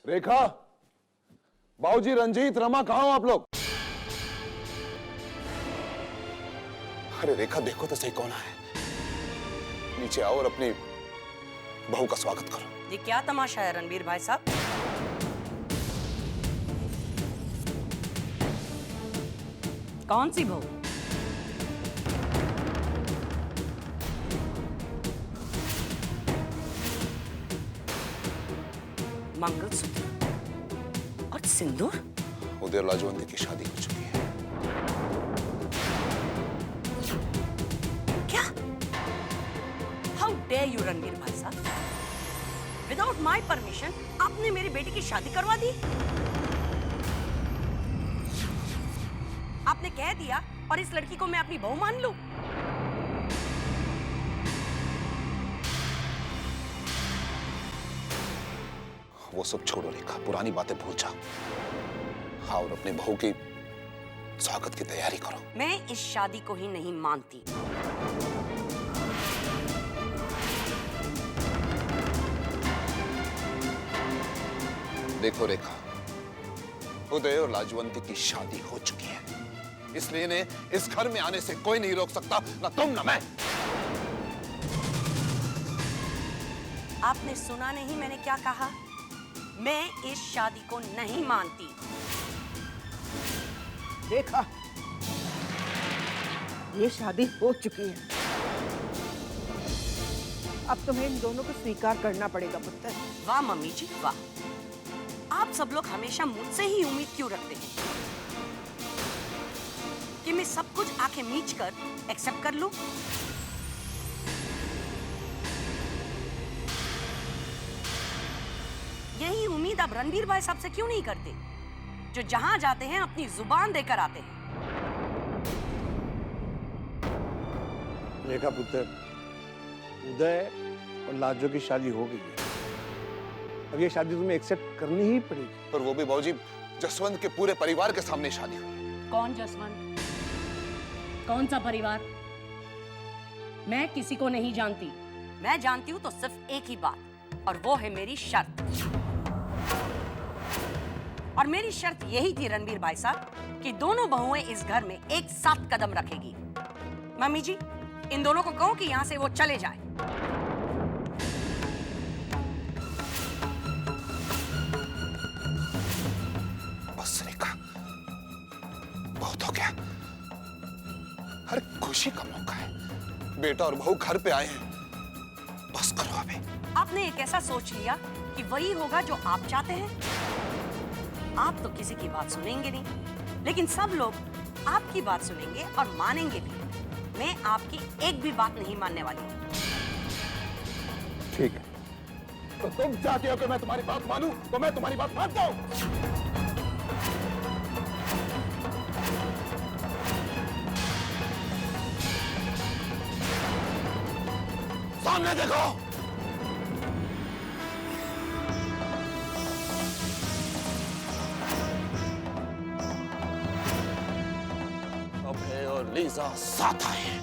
रेखा, बाबूजी, रंजीत, रमा, कहां हो आप लोग? अरे रेखा, देखो तो सही कौन है। नीचे आओ और अपनी बहू का स्वागत करो। ये क्या तमाशा है रणबीर भाई साहब? कौन सी बहू? मंगलसूत्र और सिंदूर? उदय और लाजवंती की शादी हो चुकी है। क्या? हाउ डेयर यू रणबीर भाई साहब? विदाउट माई परमिशन आपने मेरी बेटी की शादी करवा दी। आपने कह दिया और इस लड़की को मैं अपनी बहू मान लूं? वो सब छोड़ो रेखा, पुरानी बातें भूल जाओ। हाँ, और अपनी बहू की स्वागत की तैयारी करो। मैं इस शादी को ही नहीं मानती। देखो रेखा, उदय और लाजवंती की शादी हो चुकी है, इसलिए इन्हें इस घर में आने से कोई नहीं रोक सकता, ना तुम ना मैं। आपने सुना नहीं मैंने क्या कहा? मैं इस शादी को नहीं मानती। देखा, ये शादी हो चुकी है। अब तुम्हें इन दोनों को स्वीकार करना पड़ेगा पुत्र। वाह मम्मी जी वाह, आप सब लोग हमेशा मुझसे ही उम्मीद क्यों रखते हैं कि मैं सब कुछ आंखें मीच कर एक्सेप्ट कर लूं? यही उम्मीद आप रणबीर भाई साहब से क्यों नहीं करते, जो जहां जाते हैं अपनी जुबान देकर आते हैं? रेखा पुत्र, उदय और लाजो की शादी हो गई है। अब ये शादी तुम्हें एक्सेप्ट करनी ही पड़ेगी। पर वो भी बाबूजी, जसवंत के पूरे परिवार के सामने शादी हुई। कौन जसवंत? कौन सा परिवार? मैं किसी को नहीं जानती। मैं जानती हूँ तो सिर्फ एक ही बात, और वो है मेरी शर्त। और मेरी शर्त यही थी रणबीर भाई साहब कि दोनों बहुएं इस घर में एक साथ कदम रखेगी। मम्मी जी, इन दोनों को कहो कि यहां से वो चले जाए। बस रेखा, बहुत हो गया। हर खुशी का मौका है, बेटा और बहू घर पे आए हैं, बस करो अभी। आपने एक ऐसा सोच लिया कि वही होगा जो आप चाहते हैं। आप तो किसी की बात सुनेंगे नहीं, लेकिन सब लोग आपकी बात सुनेंगे और मानेंगे भी। मैं आपकी एक भी बात नहीं मानने वाली। ठीक है, तो तुम चाहते हो कि मैं तुम्हारी बात मानूं, तो मैं तुम्हारी बात मानता हूं। सामने देखो। अभय और लीजा साथ आए हैं।